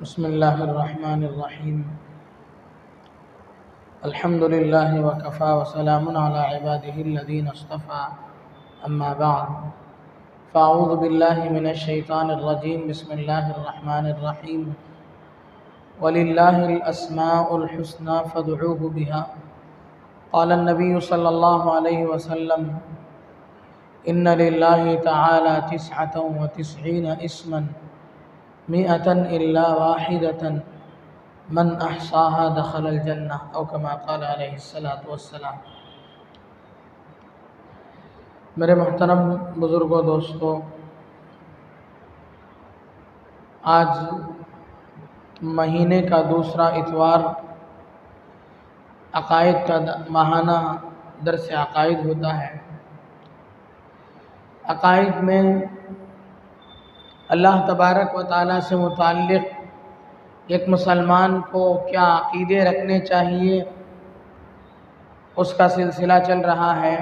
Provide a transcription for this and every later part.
بسم اللہ الرحمن الرحیم الحمد للہ وکفى وسلام علی عباده الذین اصطفى اما بعد فاعوذ باللہ من الشیطان الرجیم بسم اللہ الرحمن الرحیم وللہ الاسماء الحسنى فادعوه بها قال النبی صلی اللہ علیہ وسلم ان للہ تعالی 99 اسما 100 الا واحدة من احصاها دخل الجنہ او کما قال علیہ الصلاۃ والسلام۔ میرے محترم بزرگوں، دوستوں، آج مہینے کا دوسرا اتوار عقائد کا ماہانہ درس عقائد ہوتا ہے۔ عقائد میں اللہ تبارک و تعالیٰ سے متعلق ایک مسلمان کو کیا عقیدے رکھنے چاہیے اس کا سلسلہ چل رہا ہے۔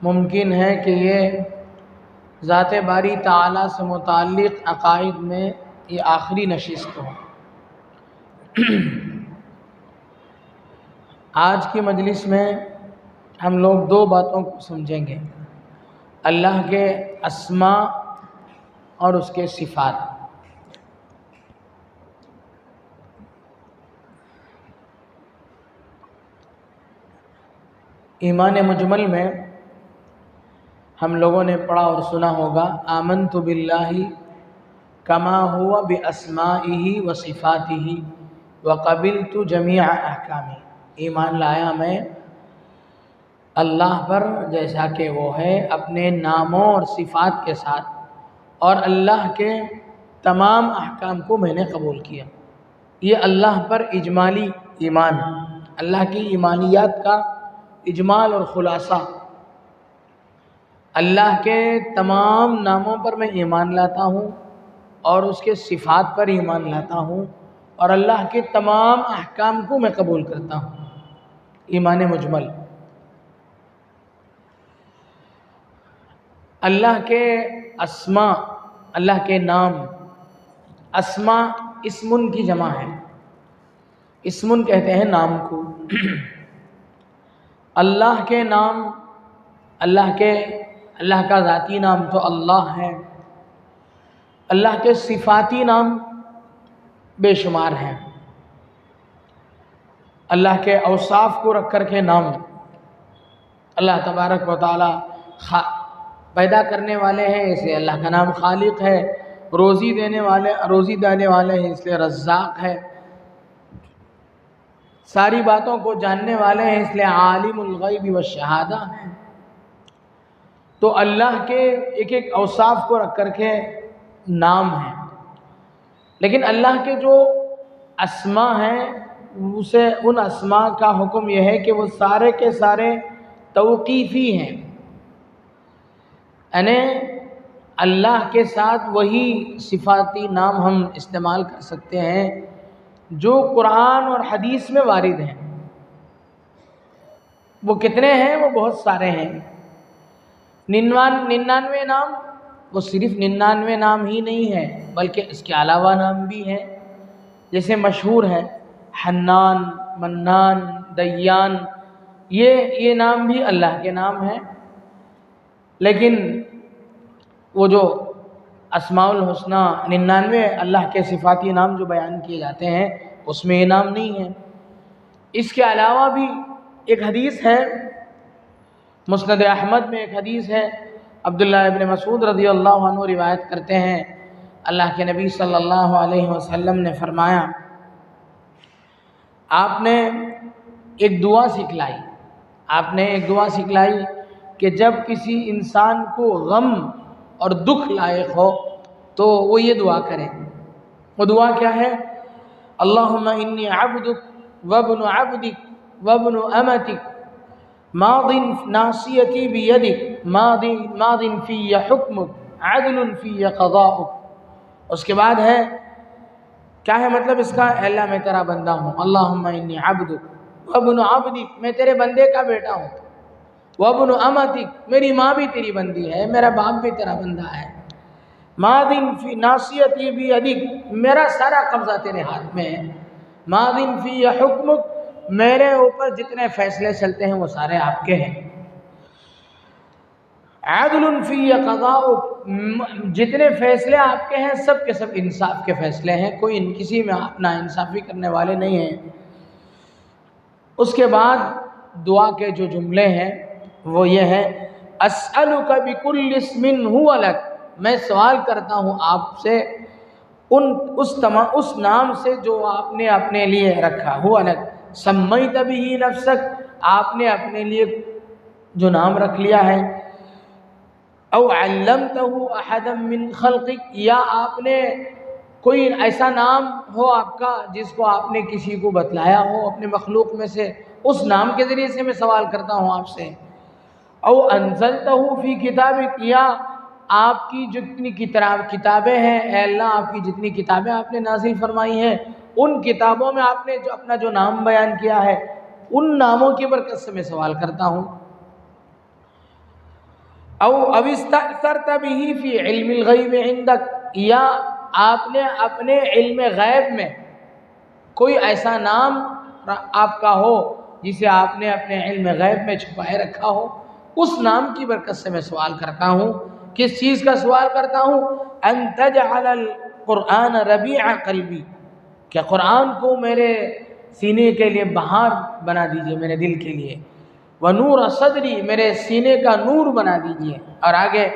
ممکن ہے کہ یہ ذات باری تعالیٰ سے متعلق عقائد میں یہ آخری نشست ہو۔ آج کی مجلس میں ہم لوگ دو باتوں کو سمجھیں گے: اللہ کے اسماء اور اس کے صفات۔ ایمان مجمل میں ہم لوگوں نے پڑھا اور سنا ہوگا: آمنت باللہ کما ہوا باسمائہ وصفاتہ وقبلت جمیع احکامہ۔ ایمان لایا میں اللہ پر جیسا کہ وہ ہے اپنے ناموں اور صفات کے ساتھ، اور اللہ کے تمام احکام کو میں نے قبول کیا۔ یہ اللہ پر اجمالی ایمان، اللہ کی ایمانیات کا اجمال اور خلاصہ۔ اللہ کے تمام ناموں پر میں ایمان لاتا ہوں اور اس کے صفات پر ایمان لاتا ہوں، اور اللہ کے تمام احکام کو میں قبول کرتا ہوں۔ ایمان مجمل۔ اللہ کے اسماء، اللہ کے نام۔ اسماء اسمن کی جمع ہے، اسمن کہتے ہیں نام کو۔ اللہ کے نام، اللہ کا ذاتی نام تو اللہ ہے، اللہ کے صفاتی نام بے شمار ہیں۔ اللہ کے اوصاف کو رکھ کر کے نام۔ اللہ تبارک و تعالی پیدا کرنے والے ہیں، اس لیے اللہ کا نام خالق ہے۔ روزی دینے والے ہیں، اس لیے رزاق ہے۔ ساری باتوں کو جاننے والے ہیں، اس لیے عالم الغیب والشہادہ ہیں۔ تو اللہ کے ایک ایک اوصاف کو رکھ کر کے نام ہیں، لیکن اللہ کے جو اسماء ہیں ان اسماء کا حکم یہ ہے کہ وہ سارے کے سارے توقیفی ہیں، یعنی اللہ کے ساتھ وہی صفاتی نام ہم استعمال کر سکتے ہیں جو قرآن اور حدیث میں وارد ہیں۔ وہ کتنے ہیں؟ وہ بہت سارے ہیں۔ 99 نام، وہ صرف 99 نام ہی نہیں ہے بلکہ اس کے علاوہ نام بھی ہیں، جیسے مشہور ہے حنان، منان، دیان۔ یہ نام بھی اللہ کے نام ہیں، لیکن وہ جو اسماء الحسنہ 99 اللہ کے صفاتی نام جو بیان کیے جاتے ہیں اس میں یہ نام نہیں ہے۔ اس کے علاوہ بھی ایک حدیث ہے، مسند احمد میں ایک حدیث ہے، عبداللہ ابن مسعود رضی اللہ عنہ روایت کرتے ہیں، اللہ کے نبی صلی اللہ علیہ وسلم نے فرمایا، آپ نے ایک دعا سکھلائی کہ جب کسی انسان کو غم اور دکھ لاحق ہو تو وہ یہ دعا کرے۔ وہ دعا کیا ہے؟ اللہم انی عبدک وابن عبدک وابن امتک ماض ناصیتی بیدک ماض فی حکمک عدل فی قضاؤک۔ اس کے بعد ہے کیا ہے مطلب اس کا؟ اے اللہ میں تیرا بندہ ہوں، اللہم انی عبدک وابن عبدک، میں تیرے بندے کا بیٹا ہوں، وابن امتک، میری ماں بھی تیری بندی ہے، میرا باپ بھی تیرا بندہ ہے، ماضٍ فی ناصیتی بیدک، میرا سارا قبضہ تیرے ہاتھ میں ہے، ماضٍ فی حکمک، میرے اوپر جتنے فیصلے چلتے ہیں وہ سارے آپ کے ہیں، عدل فی قضاؤک، جتنے فیصلے آپ کے ہیں سب کے سب انصاف کے فیصلے ہیں، کوئی کسی میں آپ ناانصافی کرنے والے نہیں ہیں۔ اس کے بعد دعا کے جو جملے ہیں وہ یہ ہے، اسألک بکل اسم هو لک، میں سوال کرتا ہوں آپ سے اس نام سے جو آپ نے اپنے لیے رکھا، هو لک سمیت به نفسک، آپ نے اپنے لیے جو نام رکھ لیا ہے، او علمتہ احدا من خلقک، یا آپ نے کوئی ایسا نام ہو آپ کا جس کو آپ نے کسی کو بتلایا ہو اپنے مخلوق میں سے، اس نام کے ذریعے سے میں سوال کرتا ہوں آپ سے، او انزلتہ فی کتابک، یا آپ کی جتنی کتابیں ہیں اے اللہ، آپ کی جتنی کتابیں آپ نے نازل فرمائی ہیں ان کتابوں میں آپ نے جو اپنا جو نام بیان کیا ہے ان ناموں کی برکت سے میں سوال کرتا ہوں، او استأثرت به فی علم الغیب عندک، یا آپ نے اپنے علم غیب میں کوئی ایسا نام آپ کا ہو جسے آپ نے اپنے علم غیب میں چھپائے رکھا ہو، اس نام کی برکت سے میں سوال کرتا ہوں۔ کس چیز کا سوال کرتا ہوں؟ ان تجعل القرآن ربیع قلبی، کہ قرآن کو میرے سینے کے لیے بہار بنا دیجئے، میرے دل کے لیے، ونور صدری، میرے سینے کا نور بنا دیجئے، اور آگے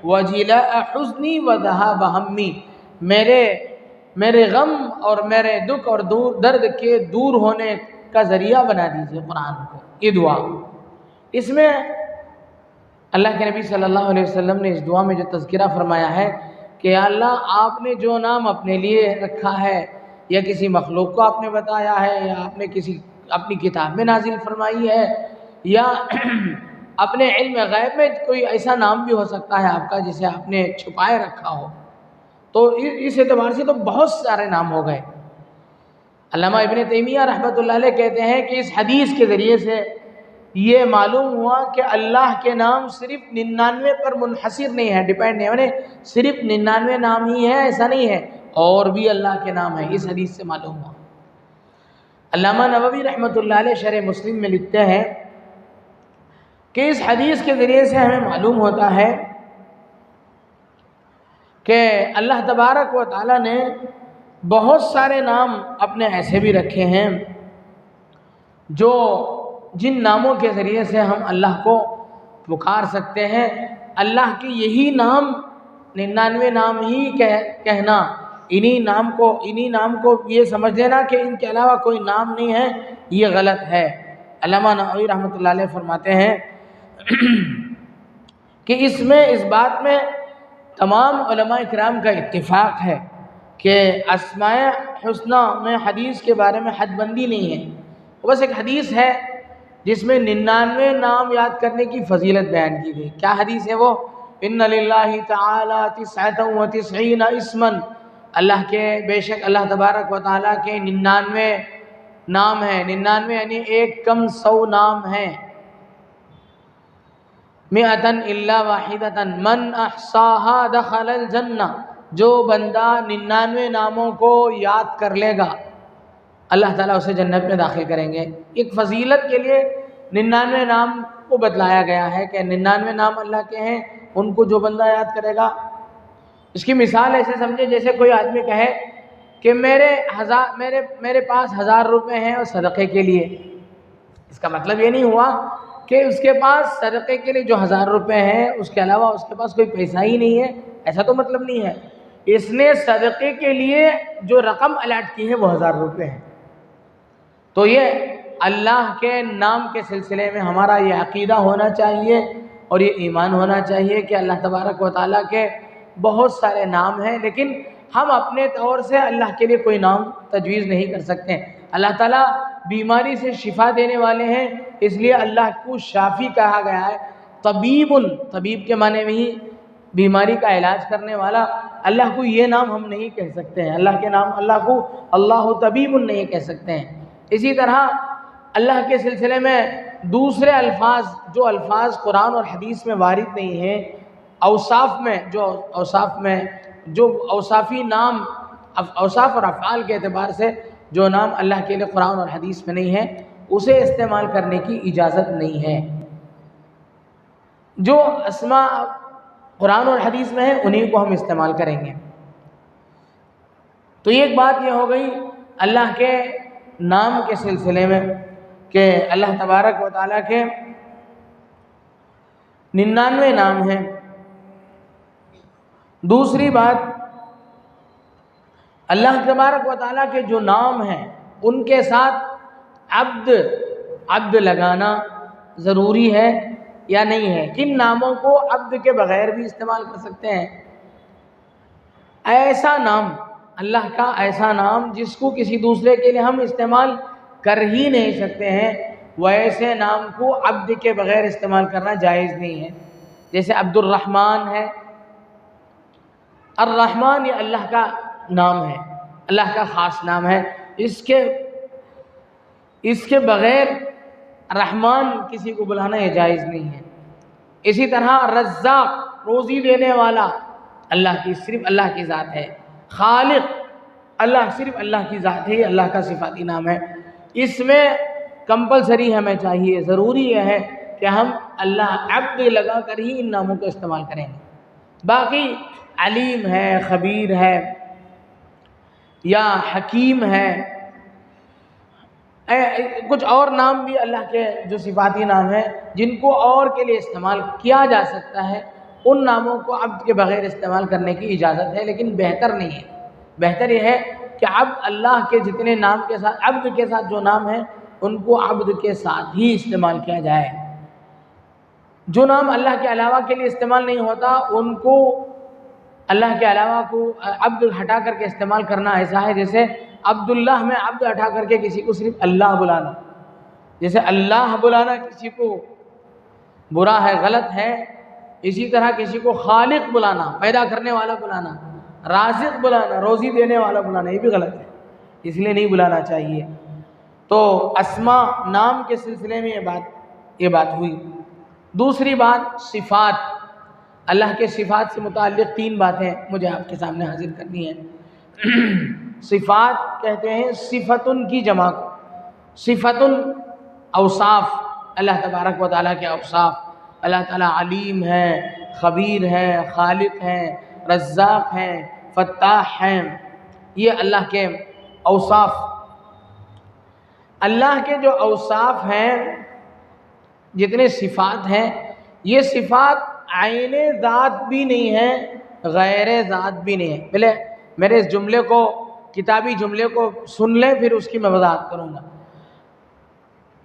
وجلاء حزنی وذهاب ہمی، میرے غم اور میرے دکھ اور درد کے دور ہونے کا ذریعہ بنا دیجئے قرآن کو۔ یہ دعا، اس میں اللہ کے نبی صلی اللہ علیہ وسلم نے اس دعا میں جو تذکرہ فرمایا ہے کہ یا اللہ آپ نے جو نام اپنے لیے رکھا ہے یا کسی مخلوق کو آپ نے بتایا ہے یا آپ نے کسی اپنی کتاب میں نازل فرمائی ہے یا اپنے علم غیب میں کوئی ایسا نام بھی ہو سکتا ہے آپ کا جسے آپ نے چھپائے رکھا ہو، تو اس اعتبار سے تو بہت سارے نام ہو گئے۔ علامہ ابن تیمیہ رحمۃ اللہ علیہ کہتے ہیں کہ اس حدیث کے ذریعے سے یہ معلوم ہوا کہ اللہ کے نام صرف 99 پر منحصر نہیں ہے، ڈیپینڈ نہیں، یعنی صرف 99 نام ہی ہے ایسا نہیں ہے، اور بھی اللہ کے نام ہیں، اس حدیث سے معلوم ہوا۔ علامہ نووی رحمۃ اللہ علیہ شرح مسلم میں لکھتے ہیں کہ اس حدیث کے ذریعے سے ہمیں معلوم ہوتا ہے کہ اللہ تبارک و تعالیٰ نے بہت سارے نام اپنے ایسے بھی رکھے ہیں جو جن ناموں کے ذریعے سے ہم اللہ کو پکار سکتے ہیں۔ اللہ کے یہی نام 99 نام ہی کہنا، انہی نام کو یہ سمجھ لینا کہ ان کے علاوہ کوئی نام نہیں ہے، یہ غلط ہے۔ علامہ نووی رحمۃ اللہ علیہ فرماتے ہیں کہ اس بات میں تمام علماء کرام کا اتفاق ہے کہ اسماء حسنہ میں حدیث کے بارے میں حد بندی نہیں ہے، بس ایک حدیث ہے جس میں 99 نام یاد کرنے کی فضیلت بیان کی گئی۔ کیا حدیث ہے وہ؟ ان للہ تعالی 99 اسما، بے شک اللہ تبارک و تعالیٰ کے 99 نام ہیں، 99 یعنی ایک کم 100 نام ہیں، 100 الا واحدۃ من احصاها دخل الجنہ، جو بندہ 99 ناموں کو یاد کر لے گا اللہ تعالیٰ اسے جنت میں داخل کریں گے۔ ایک فضیلت کے لیے 99 نام کو بتلایا گیا ہے کہ 99 نام اللہ کے ہیں، ان کو جو بندہ یاد کرے گا۔ اس کی مثال ایسے سمجھے جیسے کوئی آدمی کہے کہ میرے پاس 1000 روپے ہیں اور صدقے کے لیے، اس کا مطلب یہ نہیں ہوا کہ اس کے پاس صدقے کے لیے جو 1000 روپے ہیں اس کے علاوہ اس کے پاس کوئی پیسہ ہی نہیں ہے، ایسا تو مطلب نہیں ہے۔ اس نے صدقے کے لیے جو رقم الاٹ کی ہے وہ 1000 روپے ہیں۔ تو یہ اللہ کے نام کے سلسلے میں ہمارا یہ عقیدہ ہونا چاہیے اور یہ ایمان ہونا چاہیے کہ اللہ تبارک و تعالیٰ کے بہت سارے نام ہیں، لیکن ہم اپنے طور سے اللہ کے لیے کوئی نام تجویز نہیں کر سکتے۔ اللہ تعالیٰ بیماری سے شفا دینے والے ہیں، اس لیے اللہ کو شافی کہا گیا ہے۔ طبیب کے معنی میں ہی بیماری کا علاج کرنے والا، اللہ کو یہ نام ہم نہیں کہہ سکتے ہیں، اللہ کے نام اللہ کو اللہ طبیب نہیں کہہ سکتے ہیں۔ اسی طرح اللہ کے سلسلے میں دوسرے الفاظ، جو الفاظ قرآن اور حدیث میں وارد نہیں ہیں، اوصاف میں جو اوصافی نام، اوصاف اور افعال کے اعتبار سے جو نام اللہ کے لیے قرآن اور حدیث میں نہیں ہے اسے استعمال کرنے کی اجازت نہیں ہے۔ جو اسماء قرآن اور حدیث میں ہیں انہیں کو ہم استعمال کریں گے۔ تو ایک بات یہ ہو گئی اللہ کے نام کے سلسلے میں کہ اللہ تبارک و تعالیٰ کے 99 نام ہیں۔ دوسری بات، اللہ تبارک و تعالیٰ کے جو نام ہیں ان کے ساتھ عبد لگانا ضروری ہے یا نہیں ہے؟ کن ناموں کو عبد کے بغیر بھی استعمال کر سکتے ہیں؟ ایسا نام، اللہ کا ایسا نام جس کو کسی دوسرے کے لیے ہم استعمال کر ہی نہیں سکتے ہیں، ویسے نام کو عبد کے بغیر استعمال کرنا جائز نہیں ہے۔ جیسے عبد الرحمن ہے، الرحمن یہ اللہ کا نام ہے، اللہ کا خاص نام ہے، اس کے بغیر رحمان کسی کو بلانا یہ جائز نہیں ہے۔ اسی طرح رزاق، روزی دینے والا، صرف اللہ کی ذات ہے۔ خالق، صرف اللہ کی ذات ہے، اللہ کا صفاتی نام ہے۔ اس میں کمپلسری ہمیں چاہیے، ضروری یہ ہے کہ ہم اللہ عبد لگا کر ہی ان ناموں کو استعمال کریں گے۔ باقی علیم ہے، خبیر ہے یا حکیم ہے، کچھ اور نام بھی اللہ کے جو صفاتی نام ہیں جن کو اور کے لیے استعمال کیا جا سکتا ہے، ان ناموں کو عبد کے بغیر استعمال کرنے کی اجازت ہے، لیکن بہتر نہیں ہے۔ بہتر یہ ہے کہ عبد اللہ کے جتنے نام کے ساتھ، عبد کے ساتھ جو نام ہیں ان کو عبد کے ساتھ ہی استعمال کیا جائے۔ جو نام اللہ کے علاوہ کے لیے استعمال نہیں ہوتا ان کو اللہ کے علاوہ کو عبد ہٹا کر کے استعمال کرنا ایسا ہے جیسے عبداللہ میں عبد ہٹا کر کے کسی کو صرف اللہ بلانا۔ جیسے اللہ بلانا کسی کو برا ہے، غلط ہے، اسی طرح کسی کو خالق بلانا، پیدا کرنے والا بلانا، رازق بلانا، روزی دینے والا بلانا، یہ بھی غلط ہے، اس لیے نہیں بلانا چاہیے۔ تو اسماء نام کے سلسلے میں یہ بات ہوئی۔ دوسری بات صفات، اللہ کے صفات سے متعلق 3 باتیں مجھے آپ کے سامنے حاضر کرنی ہیں۔ صفات کہتے ہیں صفتن کی جمع کو، صفتن اوصاف، اللہ تبارک و تعالیٰ کے اوصاف، اللہ تعالیٰ علیم ہے، خبیر ہے، خالق ہے، رزاق ہے، فتاح ہیں، یہ اللہ کے اوصاف۔ اللہ کے جو اوصاف ہیں، جتنے صفات ہیں، یہ صفات عین ذات بھی نہیں ہے، غیر ذات بھی نہیں ہے۔ پہلے میرے اس جملے کو، کتابی جملے کو سن لیں، پھر اس کی میں وضاحت کروں گا۔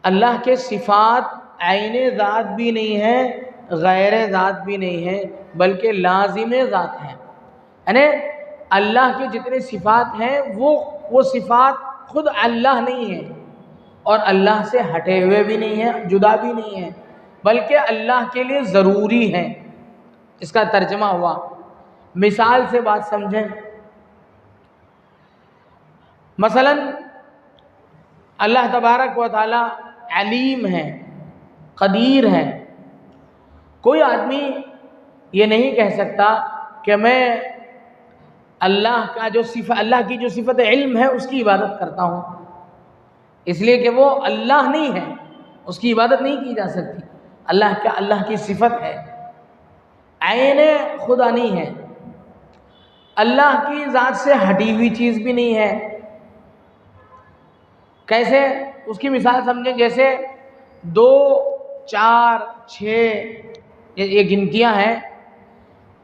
اللہ کے صفات عین ذات بھی نہیں ہے، غیر ذات بھی نہیں ہے، بلکہ لازم ذات ہیں۔ یعنی اللہ کے جتنے صفات ہیں وہ صفات خود اللہ نہیں ہیں اور اللہ سے ہٹے ہوئے بھی نہیں ہیں، جدا بھی نہیں ہیں، بلکہ اللہ کے لیے ضروری ہیں۔ اس کا ترجمہ ہوا، مثال سے بات سمجھیں۔ مثلا اللہ تبارک و تعالی علیم ہے، قدیر ہے۔ کوئی آدمی یہ نہیں کہہ سکتا کہ میں اللہ کی جو صفت علم ہے اس کی عبادت کرتا ہوں، اس لیے کہ وہ اللہ نہیں ہے، اس کی عبادت نہیں کی جا سکتی۔ اللہ کی صفت ہے، عین خدا نہیں ہے، اللہ کی ذات سے ہٹی ہوئی چیز بھی نہیں ہے۔ کیسے؟ اس کی مثال سمجھیں، جیسے 2 4 6 یہ گنتیاں ہیں،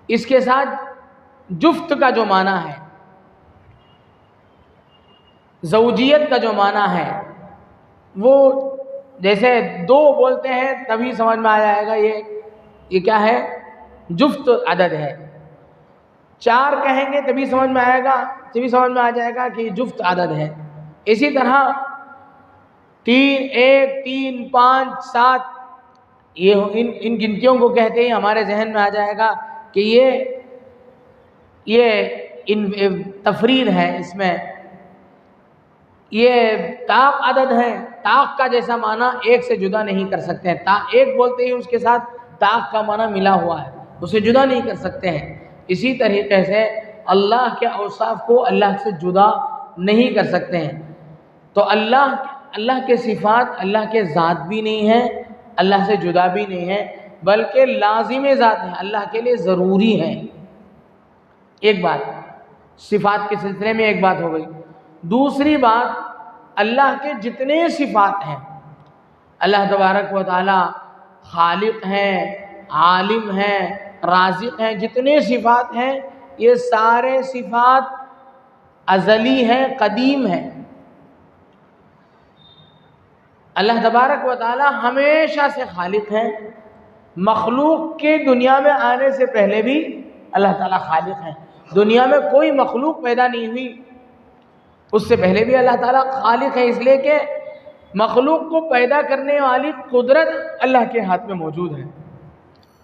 اس کے ساتھ جفت کا جو معنی ہے، زوجیت کا جو معنی ہے، وہ جیسے 2 بولتے ہیں تبھی سمجھ میں آ جائے گا یہ کیا ہے، جفت عدد ہے۔ 4 کہیں گے تبھی سمجھ میں آ جائے گا کہ یہ جفت عدد ہے۔ اسی طرح 3 1 3 5 7 ان گنتیوں کو کہتے ہی ہمارے ذہن میں آ جائے گا کہ یہ تفرید ہے، اس میں یہ طاق عدد ہے۔ طاق کا جیسا معنی ایک سے جدا نہیں کر سکتے ہیں، ایک بولتے ہی اس کے ساتھ طاق کا معنی ملا ہوا ہے، اسے جدا نہیں کر سکتے ہیں۔ اسی طریقے سے اللہ کے اوصاف کو اللہ سے جدا نہیں کر سکتے ہیں۔ تو اللہ کے صفات اللہ کے ذات بھی نہیں ہیں، اللہ سے جدا بھی نہیں ہے، بلکہ لازم ذات ہیں، اللہ کے لیے ضروری ہیں۔ ایک بات صفات کے سلسلے میں ایک بات ہو گئی۔ دوسری بات، اللہ کے جتنے صفات ہیں، اللہ تبارک و تعالی خالق ہیں، عالم ہیں، رازق ہیں، جتنے صفات ہیں یہ سارے صفات ازلی ہیں، قدیم ہیں۔ اللہ تبارک و تعالی ہمیشہ سے خالق ہیں، مخلوق کے دنیا میں آنے سے پہلے بھی اللہ تعالیٰ خالق ہیں۔ دنیا میں کوئی مخلوق پیدا نہیں ہوئی، اس سے پہلے بھی اللہ تعالیٰ خالق ہے، اس لیے کہ مخلوق کو پیدا کرنے والی قدرت اللہ کے ہاتھ میں موجود ہے۔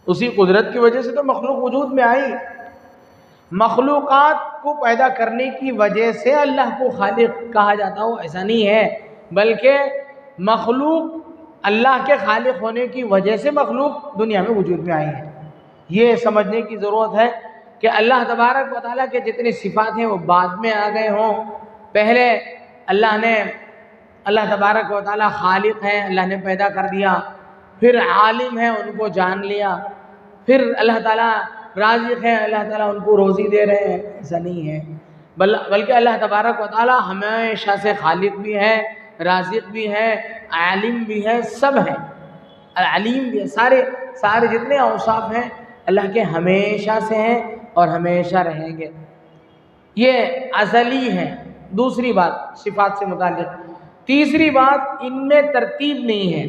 اسی قدرت کی وجہ سے تو مخلوق وجود میں آئی۔ مخلوقات کو پیدا کرنے کی وجہ سے اللہ کو خالق کہا جاتا ہو ایسا نہیں ہے، بلکہ مخلوق اللہ کے خالق ہونے کی وجہ سے مخلوق دنیا میں وجود میں آئی ہے۔ یہ سمجھنے کی ضرورت ہے کہ اللہ تبارک و تعالیٰ کے جتنے صفات ہیں وہ بعد میں آ گئے ہوں۔ پہلے اللہ تبارک و تعالیٰ خالق ہیں، اللہ نے پیدا کر دیا، پھر عالم ہیں، ان کو جان لیا، پھر اللہ تعالیٰ رازق ہیں، اللہ تعالیٰ ان کو روزی دے رہے ہیں، ایسا نہیں ہے، بلکہ اللہ تبارک و تعالیٰ ہمیشہ سے خالق بھی ہے، رازق بھی ہے، عالم بھی ہے، سب ہیں، علیم بھی ہے، سارے جتنے اوصاف ہیں اللہ کے ہمیشہ سے ہیں اور ہمیشہ رہیں گے، یہ ازلی ہیں۔ دوسری بات صفات سے متعلق۔ تیسری بات، ان میں ترتیب نہیں ہے،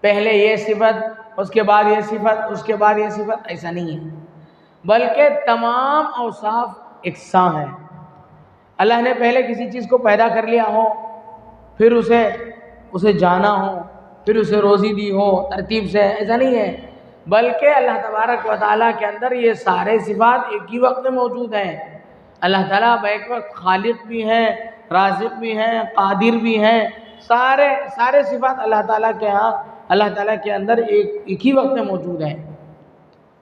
پہلے یہ صفت، اس کے بعد یہ صفت، اس کے بعد یہ صفت، ایسا نہیں ہے، بلکہ تمام اوصاف یکساں ہیں۔ اللہ نے پہلے کسی چیز کو پیدا کر لیا ہو، پھر اسے جانا ہو، پھر اسے روزی دی ہو ترتیب سے، ایسا نہیں ہے، بلکہ اللہ تبارک و تعالیٰ کے اندر یہ سارے صفات ایک ہی وقت میں موجود ہیں۔ اللہ تعالیٰ بیک وقت خالق بھی ہیں، رازق بھی ہیں، قادر بھی ہیں، سارے صفات اللہ تعالیٰ کے ہاں، اللہ تعالیٰ کے اندر ایک ہی وقت میں موجود ہیں۔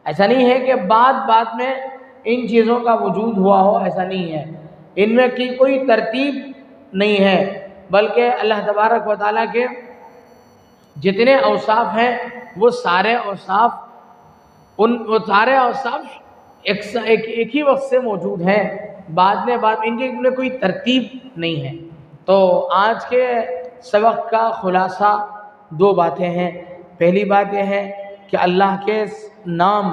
ایسا نہیں ہے کہ بعد میں ان چیزوں کا وجود ہوا ہو، ایسا نہیں ہے، ان میں کی کوئی ترتیب نہیں ہے، بلکہ اللہ تبارک و تعالیٰ کے جتنے اوصاف ہیں وہ سارے اوصاف ایک ہی وقت سے موجود ہیں، بعد ان میں کوئی ترتیب نہیں ہے۔ تو آج کے سبق کا خلاصہ دو باتیں ہیں۔ پہلی بات یہ ہے کہ اللہ کے نام،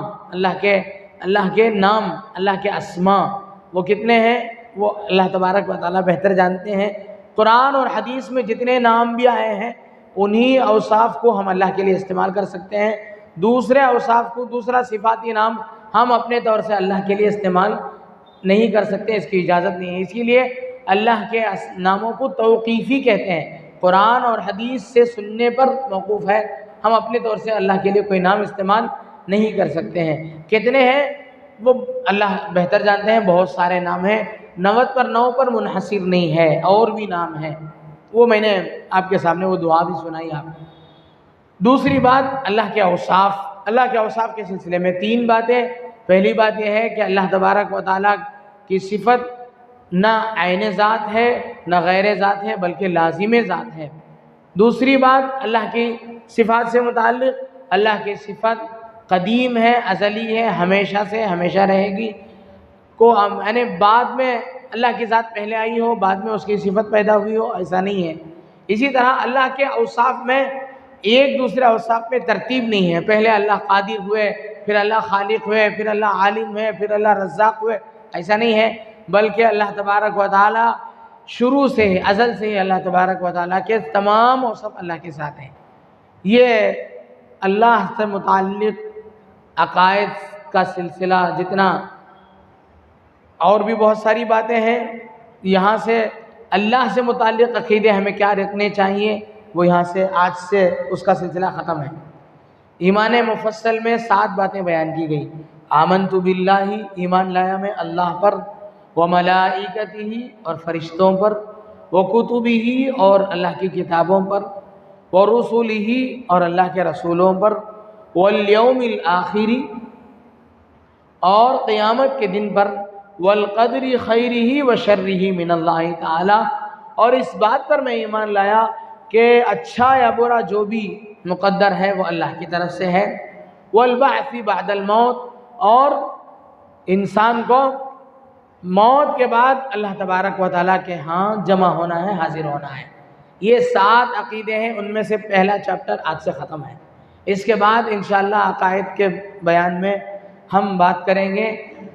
اللہ کے اسماء وہ کتنے ہیں وہ اللہ تبارک و تعالیٰ بہتر جانتے ہیں۔ قرآن اور حدیث میں جتنے نام بھی آئے ہیں انہی اوصاف کو ہم اللہ کے لیے استعمال کر سکتے ہیں، دوسرے اوصاف کو، دوسرا صفاتی نام ہم اپنے طور سے اللہ کے لیے استعمال نہیں کر سکتے، اس کی اجازت نہیں ہے۔ اسی لیے اللہ کے ناموں کو توقیفی کہتے ہیں، قرآن اور حدیث سے سننے پر موقوف ہے، ہم اپنے طور سے اللہ کے لیے کوئی نام استعمال نہیں کر سکتے ہیں۔ کتنے ہیں وہ اللہ بہتر جانتے ہیں، بہت سارے نام ہیں، 9 پر منحصر نہیں ہے، اور بھی نام ہیں، وہ میں نے آپ کے سامنے وہ دعا بھی سنائی آپ۔ دوسری بات، اللہ کے اوصاف کے سلسلے میں 3 باتیں۔ پہلی بات یہ ہے کہ اللہ تبارک و تعالیٰ کی صفت نہ عین ذات ہے نہ غیر ذات ہے، بلکہ لازم ذات ہے۔ دوسری بات، اللہ کی صفات سے متعلق، اللہ کی صفت قدیم ہے، ازلی ہے، ہمیشہ سے ہمیشہ رہے گی، یعنی بعد میں اللہ کی ذات پہلے آئی ہو، بعد میں اس کی صفت پیدا ہوئی ہو، ایسا نہیں ہے۔ اسی طرح اللہ کے اوصاف میں ایک دوسرے اوصاف میں ترتیب نہیں ہے، پہلے اللہ قادر ہوئے، پھر اللہ خالق ہوئے، پھر اللہ عالم ہوئے، پھر اللہ رزاق ہوئے، ایسا نہیں ہے، بلکہ اللہ تبارک و تعالیٰ شروع سے ہی، ازل سے ہی اللہ تبارک و تعالیٰ کے تمام اوصاف اللہ کے ساتھ ہیں۔ یہ اللہ سے متعلق عقائد کا سلسلہ جتنا، اور بھی بہت ساری باتیں ہیں، یہاں سے اللہ سے متعلق عقیدے ہمیں کیا رکھنے چاہیے، وہ یہاں سے آج سے اس کا سلسلہ ختم ہے۔ ایمان مفصل میں 7 باتیں بیان کی گئی۔ آمنت باللہ، ایمان لایا میں اللہ پر، وملائکتہ اور فرشتوں پر، وکتبہ اور اللہ کی کتابوں پر، ورسلہ اور اللہ کے رسولوں پر، والیوم الآخر اور قیامت کے دن پر والقدر خیرہ و شرہ من اللہ تعالی، اور اس بات پر میں ایمان لایا کہ اچھا یا برا جو بھی مقدر ہے وہ اللہ کی طرف سے ہے، والبعث بعد الموت، اور انسان کو موت کے بعد اللہ تبارک و تعالیٰ کے ہاں جمع ہونا ہے، حاضر ہونا ہے۔ یہ 7 عقیدے ہیں، ان میں سے پہلا چیپٹر آج سے ختم ہے۔ اس کے بعد انشاءاللہ عقائد کے بیان میں ہم بات کریں گے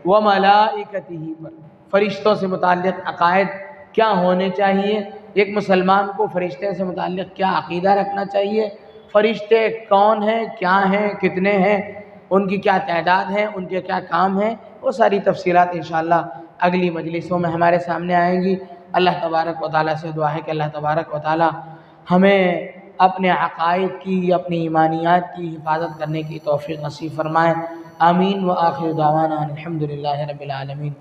وملائکتہ پر، فرشتوں سے متعلق عقائد کیا ہونے چاہیے، ایک مسلمان کو فرشتے سے متعلق کیا عقیدہ رکھنا چاہیے، فرشتے کون ہیں، کیا ہیں، کتنے ہیں، ان کی کیا تعداد ہے، ان کے کیا کام ہیں، وہ ساری تفصیلات انشاءاللہ اگلی مجلسوں میں ہمارے سامنے آئیں گی۔ اللہ تبارک و تعالیٰ سے دعا ہے کہ اللہ تبارک و تعالیٰ ہمیں اپنے عقائد کی، اپنی ایمانیات کی حفاظت کرنے کی توفیق نصیب فرمائے۔ آمین۔ وآخر دعوانا الحمدللہ رب العالمین۔